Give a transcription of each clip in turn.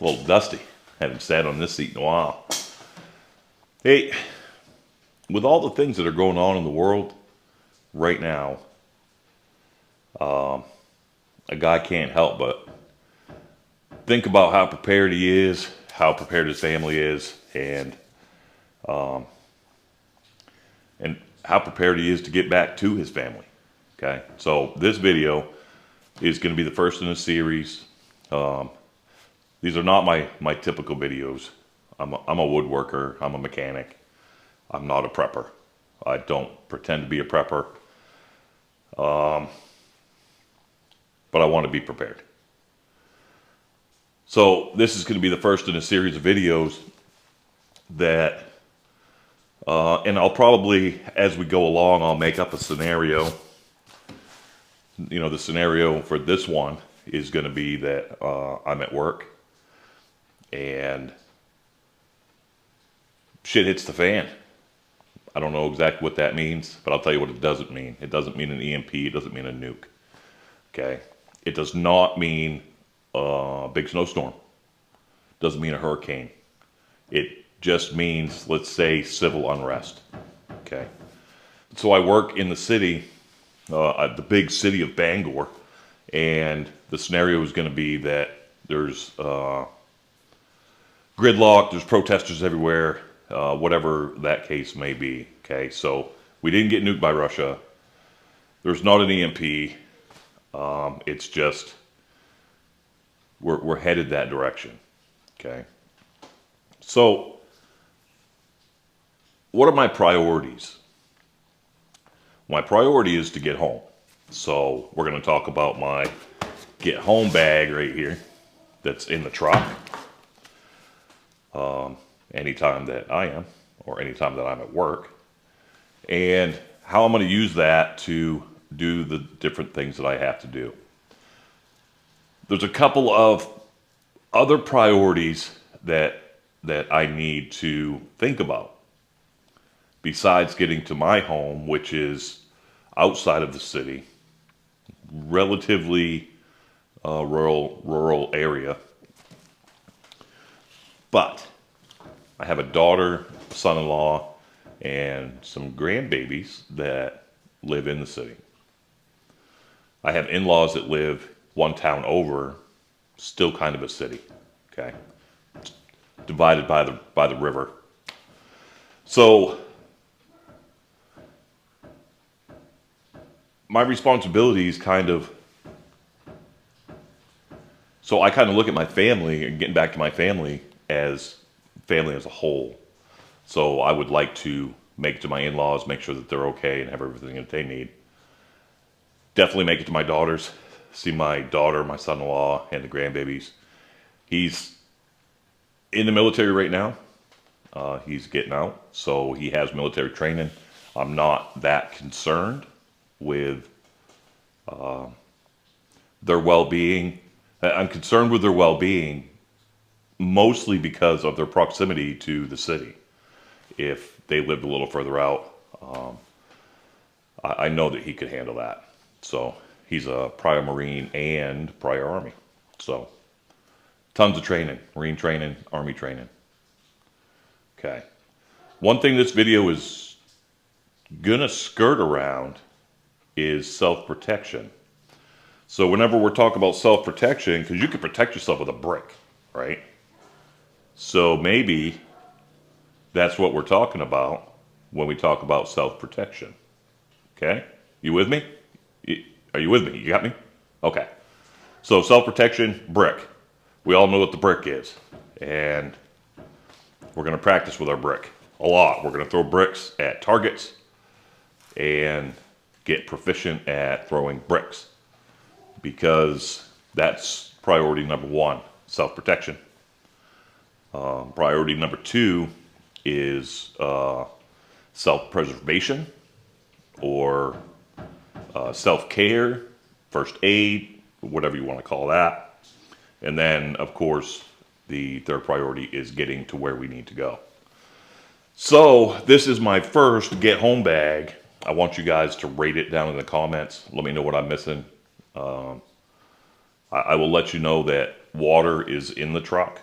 A little dusty. Haven't sat on this seat in a while. Hey, with all the things that are going on in the world right now, a guy can't help but think about how prepared he is, how prepared his family is, and how prepared he is to get back to his family. Okay, so this video is going to be the first in a series. These are not my typical videos. I'm a woodworker. I'm a mechanic. I'm not a prepper. I don't pretend to be a prepper. But I want to be prepared. So this is going to be the first in a series of videos that, and I'll probably, as we go along, I'll make up a scenario. You know, the scenario for this one is going to be that I'm at work and shit hits the fan. I don't know exactly what that means, but I'll tell you what it doesn't mean. It doesn't mean an EMP. It doesn't mean a nuke. Okay? It does not mean a big snowstorm. It doesn't mean a hurricane. It just means, let's say, civil unrest. Okay? So I work in the city, the big city of Bangor, and the scenario is going to be that there's gridlock, there's protesters everywhere, whatever that case may be. Okay, so we didn't get nuked by Russia. There's not an EMP. It's just we're headed that direction. Okay, so what are my priorities? My priority is to get home. So we're going to talk about my get home bag right here that's in the truck. Anytime that I am, or anytime that I'm at work, and how I'm going to use that to do the different things that I have to do. There's a couple of other priorities that I need to think about besides getting to my home, which is outside of the city, relatively rural area. But I have a daughter, son-in-law, and some grandbabies that live in the city. I have in-laws that live one town over, still kind of a city. Okay, divided by the river. So my responsibilities kind of. So I kind of look at my family and getting back to my family as a whole. So I would like to make it to my in-laws, make sure that they're okay and have everything that they need. Definitely make it to my daughters, see my daughter, my son-in-law, and the grandbabies. He's in the military right now. He's getting out, so he has military training. I'm not that concerned with their well-being. I'm concerned with their well-being mostly because of their proximity to the city. If they lived a little further out, I know that he could handle that. So he's a prior Marine and prior Army. So tons of training, Marine training, Army training. Okay. One thing this video is gonna skirt around is self-protection. So whenever we're talking about self-protection, because you can protect yourself with a brick, right? So maybe that's what we're talking about when we talk about self-protection. Okay? You with me? Are you with me? You got me? Okay. So self-protection, brick. We all know what the brick is. And we're going to practice with our brick a lot. We're going to throw bricks at targets and get proficient at throwing bricks, because that's priority number one, self-protection. Priority number two is self-preservation, or self-care, first aid, whatever you want to call that. And then, of course, the third priority is getting to where we need to go. So this is my first get home bag. I want you guys to rate it down in the comments. Let me know what I'm missing. I will let you know that water is in the truck.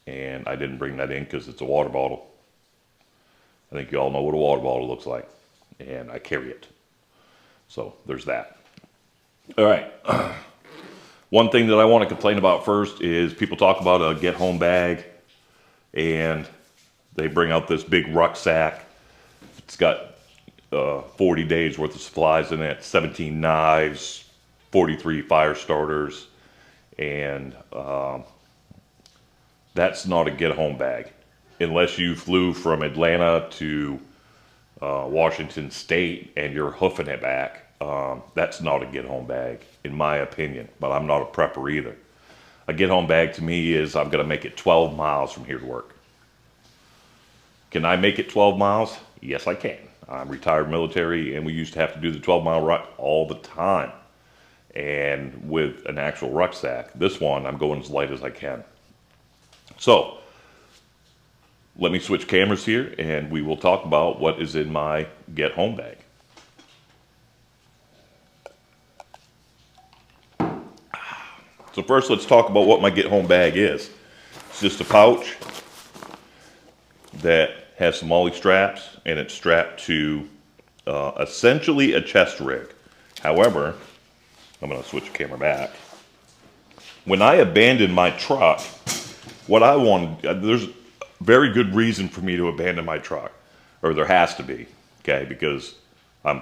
and I didn't bring that in because it's a water bottle. I think you all know what a water bottle looks like, and I carry it. So there's that. All right. One thing that I want to complain about first is people talk about a get home bag, and they bring out this big rucksack. It's got 40 days worth of supplies in it, 17 knives, 43 fire starters, and that's not a get home bag. Unless you flew from Atlanta to Washington State and you're hoofing it back, that's not a get home bag, in my opinion, but I'm not a prepper either. A get home bag to me is I'm gonna make it 12 miles from here to work. Can I make it 12 miles? Yes, I can. I'm retired military, and we used to have to do the 12-mile run all the time. And with an actual rucksack, this one, I'm going as light as I can. So, let me switch cameras here, and we will talk about what is in my get home bag. So first, let's talk about what my get home bag is. It's just a pouch that has some ollie straps, and it's strapped to essentially a chest rig. However, I'm going to switch the camera back. When I abandoned my truck, what I wanted, there's very good reason for me to abandon my truck, or there has to be, okay, because I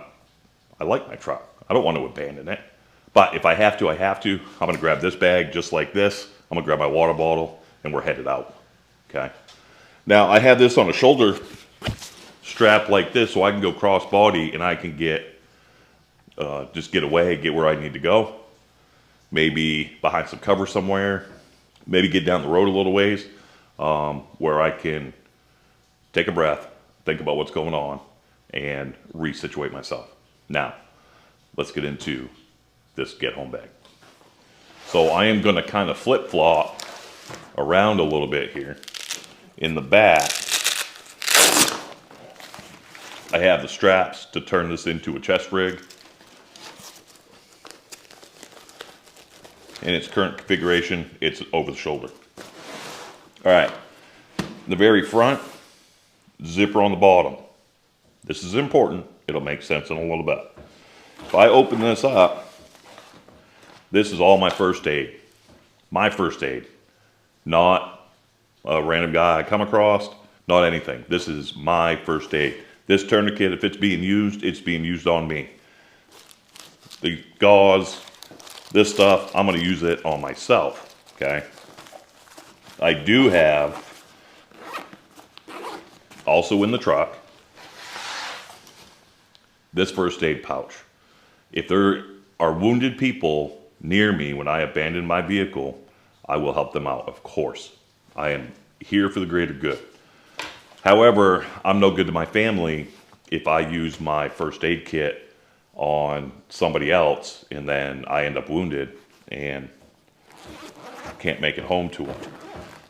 like my truck. I don't want to abandon it. But if I have to, I have to. I'm going to grab this bag just like this. I'm going to grab my water bottle, and we're headed out, okay? Now, I have this on a shoulder strap like this, so I can go cross body, and I can get, just get away, get where I need to go. Maybe behind some cover somewhere. Maybe get down the road a little ways, where I can take a breath, think about what's going on, and resituate myself. Now, let's get into this get home bag. So I am going to kind of flip-flop around a little bit here. In the back, I have the straps to turn this into a chest rig. In its current configuration, it's over the shoulder. All right, in the very front, zipper on the bottom. This is important. It'll make sense in a little bit. If I open this up, this is all my first aid. My first aid. Not a random guy I come across, not anything. This is my first aid. This tourniquet, if it's being used on me. The gauze, this stuff, I'm going to use it on myself, okay? I do have, also in the truck, this first aid pouch. If there are wounded people near me when I abandon my vehicle, I will help them out, of course. I am here for the greater good. However, I'm no good to my family if I use my first aid kit on somebody else and then I end up wounded and can't make it home to them.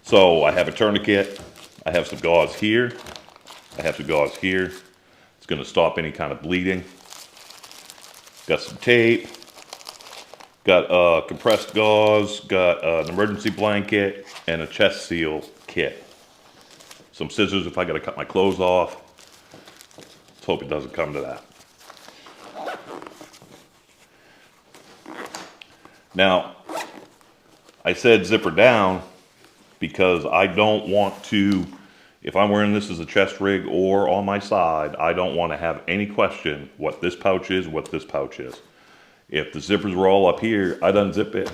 So I have a tourniquet, I have some gauze here, I have some gauze here. It's going to stop any kind of bleeding. Got some tape, got compressed gauze, got an emergency blanket, and a chest seal kit. Some scissors if I got to cut my clothes off. Let's hope it doesn't come to that. Now, I said zipper down because I don't want to, if I'm wearing this as a chest rig or on my side, I don't want to have any question what this pouch is, what this pouch is. If the zippers were all up here, I'd unzip it.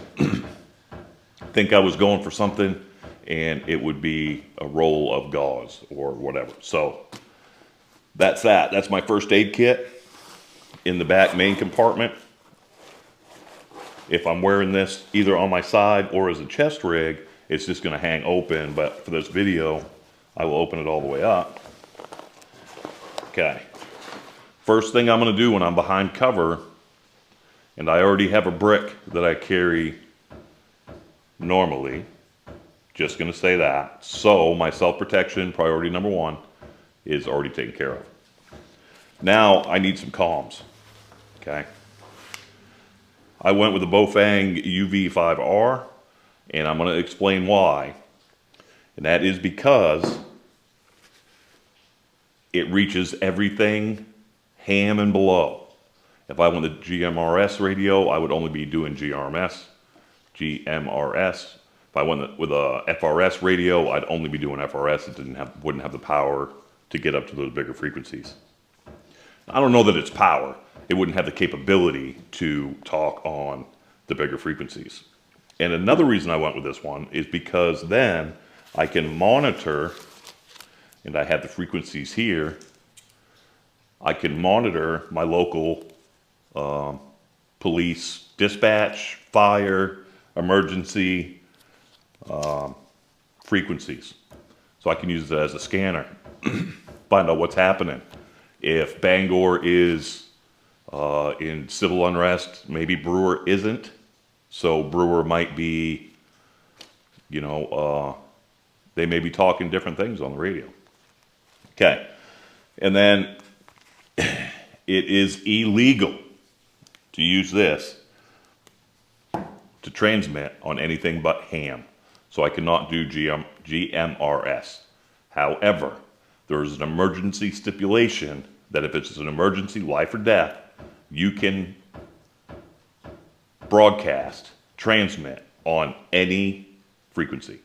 Think I was going for something, and it would be a roll of gauze or whatever. So that's that. That's my first aid kit in the back main compartment. If I'm wearing this either on my side or as a chest rig, it's just going to hang open. But for this video, I will open it all the way up. Okay. First thing I'm going to do when I'm behind cover, and I already have a brick that I carry normally, just going to say that. So my self-protection, priority number one, is already taken care of. Now I need some comms. Okay. I went with the Bofang UV5R, and I'm going to explain why. And that is because it reaches everything ham and below. If I went to GMRS radio, I would only be doing GMRS. If I went with a FRS radio, I'd only be doing FRS. It wouldn't have the power to get up to those bigger frequencies. I don't know that it's power. It wouldn't have the capability to talk on the bigger frequencies. And another reason I went with this one is because then I can monitor, and I have the frequencies here, I can monitor my local police dispatch, fire, emergency frequencies. So I can use it as a scanner, find out what's happening. If Bangor is in civil unrest, maybe Brewer isn't. So Brewer might be, you know, they may be talking different things on the radio. Okay. And then it is illegal to use this to transmit on anything but ham. So I cannot do GMRS. However, there is an emergency stipulation that if it's an emergency, life or death, you can broadcast, transmit on any frequency.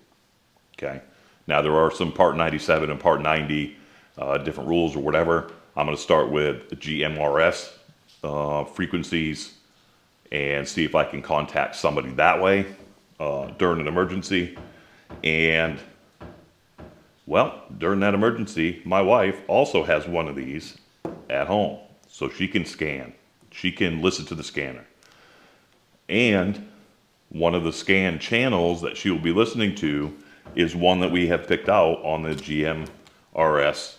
Okay. Now there are some Part 97 and Part 90 different rules or whatever. I'm going to start with GMRS frequencies and see if I can contact somebody that way during an emergency. And well, during that emergency, my wife also has one of these at home. So she can scan. She can listen to the scanner. And one of the scan channels that she will be listening to is one that we have picked out on the GMRS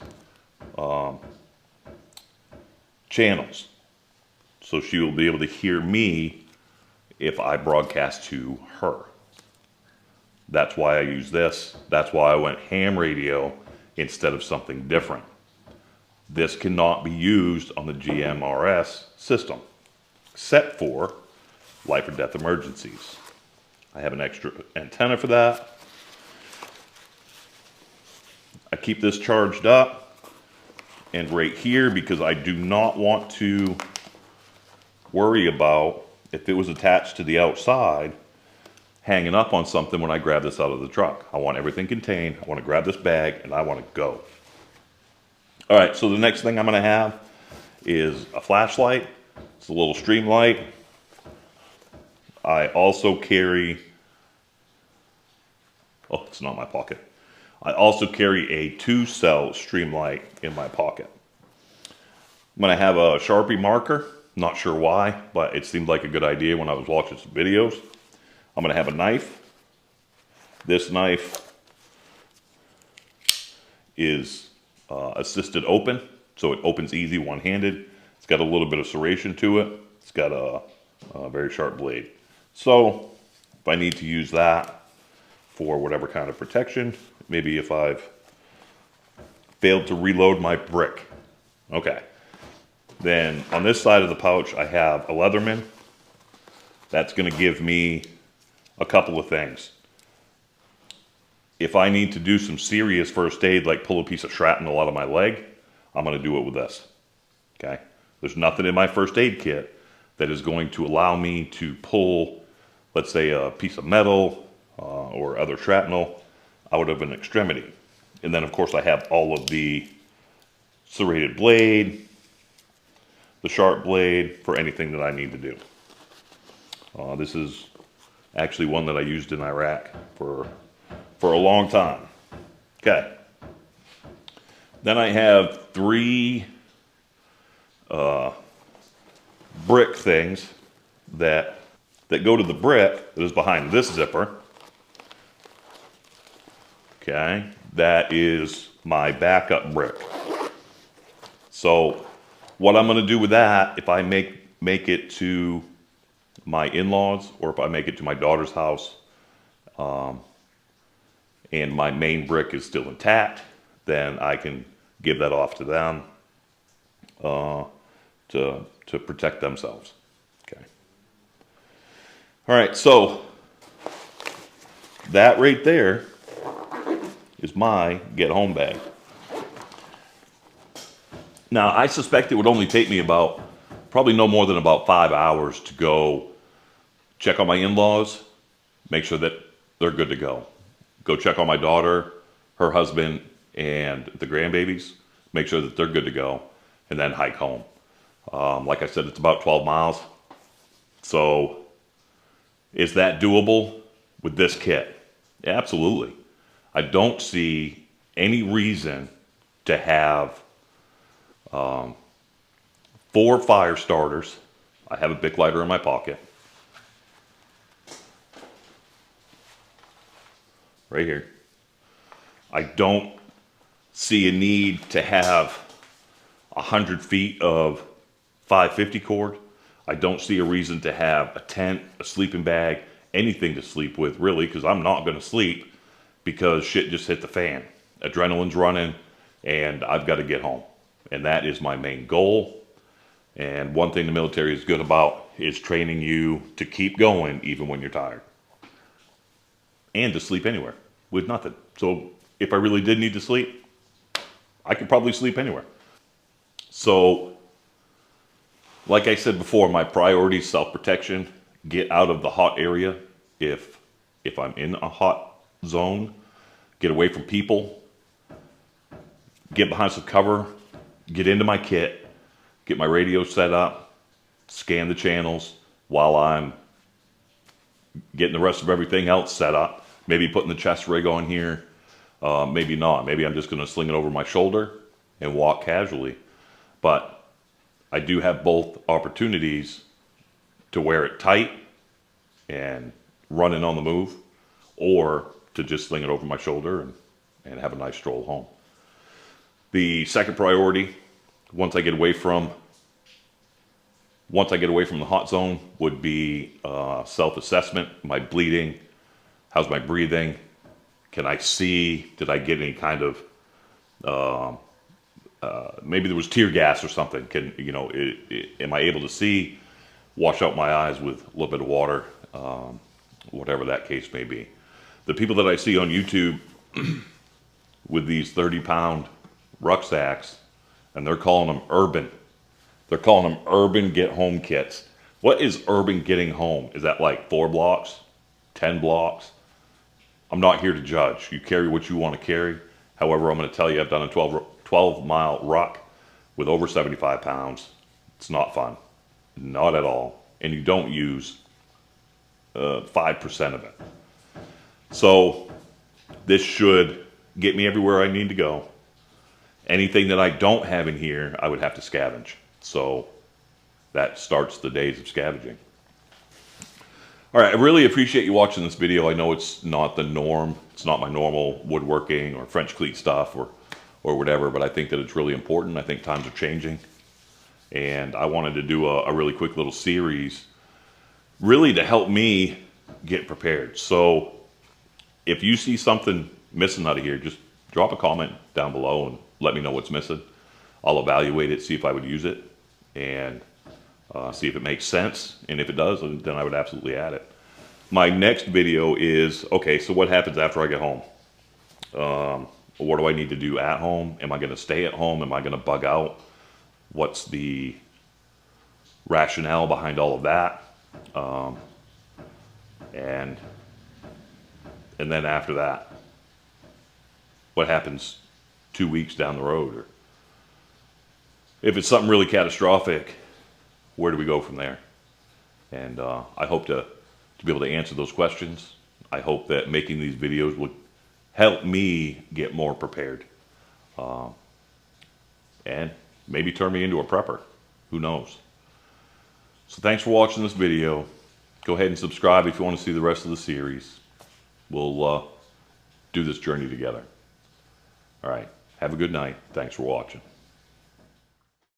channels. So she will be able to hear me if I broadcast to her. That's why I use this. That's why I went ham radio instead of something different. This cannot be used on the GMRS system, except for life or death emergencies. I have an extra antenna for that. I keep this charged up and right here because I do not want to worry about if it was attached to the outside hanging up on something when I grab this out of the truck. I want everything contained. I want to grab this bag and I want to go. All right, so the next thing I'm going to have is a flashlight. It's a little stream light. I also carry, oh, it's not in my pocket. I also carry a 2-cell stream light in my pocket. I'm going to have a Sharpie marker. Not sure why, but it seemed like a good idea when I was watching some videos. I'm going to have a knife. This knife is assisted open, so it opens easy one-handed. It's got a little bit of serration to it. It's got a very sharp blade. So if I need to use that for whatever kind of protection, maybe if I've failed to reload my brick. Okay. Then on this side of the pouch, I have a Leatherman. That's going to give me a couple of things. If I need to do some serious first aid, like pull a piece of shrapnel out of my leg, I'm going to do it with this. Okay? There's nothing in my first aid kit that is going to allow me to pull, let's say, a piece of metal or other shrapnel out of an extremity. And then, of course, I have all of the serrated blade, the sharp blade for anything that I need to do. This is actually one that I used in Iraq for a long time. Okay. Then I have 3 brick things that go to the brick that is behind this zipper. Okay, that is my backup brick. So what I'm going to do with that, if I make it to my in-laws or if I make it to my daughter's house, and my main brick is still intact, then I can give that off to them to protect themselves. Okay. All right, so that right there is my get home bag. Now, I suspect it would only take me probably no more than about 5 hours to go check on my in-laws, make sure that they're good to go. Go check on my daughter, her husband, and the grandbabies, make sure that they're good to go, and then hike home. Like I said, it's about 12 miles. So is that doable with this kit? Absolutely. I don't see any reason to have 4 fire starters. I have a Bic lighter in my pocket. Right here. I don't see a need to have 100 feet of 550 cord. I don't see a reason to have a tent, a sleeping bag, anything to sleep with, really, because I'm not going to sleep because shit just hit the fan. Adrenaline's running, and I've got to get home. And that is my main goal. And one thing the military is good about is training you to keep going even when you're tired. And to sleep anywhere with nothing. So if I really did need to sleep, I could probably sleep anywhere. So, like I said before, my priority is self-protection. Get out of the hot area if I'm in a hot zone. Get away from people. Get behind some cover. Get into my kit. Get my radio set up. Scan the channels while I'm getting the rest of everything else set up. Maybe putting the chest rig on here. Maybe not. Maybe I'm just going to sling it over my shoulder and walk casually. But I do have both opportunities to wear it tight and running on the move, or to just sling it over my shoulder and have a nice stroll home. The second priority, once I get away from the hot zone, would be self-assessment. Am I bleeding? How's my breathing? Can I see? Did I get any kind of maybe there was tear gas or something? Am I able to see? Wash out my eyes with a little bit of water, whatever that case may be. The people that I see on YouTube with these 30-pound rucksacks, and they're calling them urban. They're calling them urban get home kits. What is urban getting home? Is that like 4 blocks, 10 blocks? I'm not here to judge. You carry what you want to carry. However, I'm going to tell you, I've done a 12-mile ruck with over 75 pounds. It's not fun. Not at all. And you don't use 5% of it. So this should get me everywhere I need to go. Anything that I don't have in here, I would have to scavenge. So that starts the days of scavenging. All right, I really appreciate you watching this video. I know it's not the norm. It's not my normal woodworking or French cleat stuff or whatever, but I think that it's really important. I think times are changing. And I wanted to do a really quick little series really to help me get prepared. So if you see something missing out of here, just drop a comment down below and let me know what's missing. I'll evaluate it, see if I would use it, and see if it makes sense. And if it does, then I would absolutely add it. My next video is, okay, so what happens after I get home? What do I need to do at home? Am I going to stay at home? Am I going to bug out? What's the rationale behind all of that? And then after that, what happens 2 weeks down the road? Or if it's something really catastrophic, where do we go from there? And I hope to be able to answer those questions. I hope that making these videos would help me get more prepared. And maybe turn me into a prepper. Who knows? So thanks for watching this video. Go ahead and subscribe if you want to see the rest of the series. We'll do this journey together. All right. Have a good night. Thanks for watching.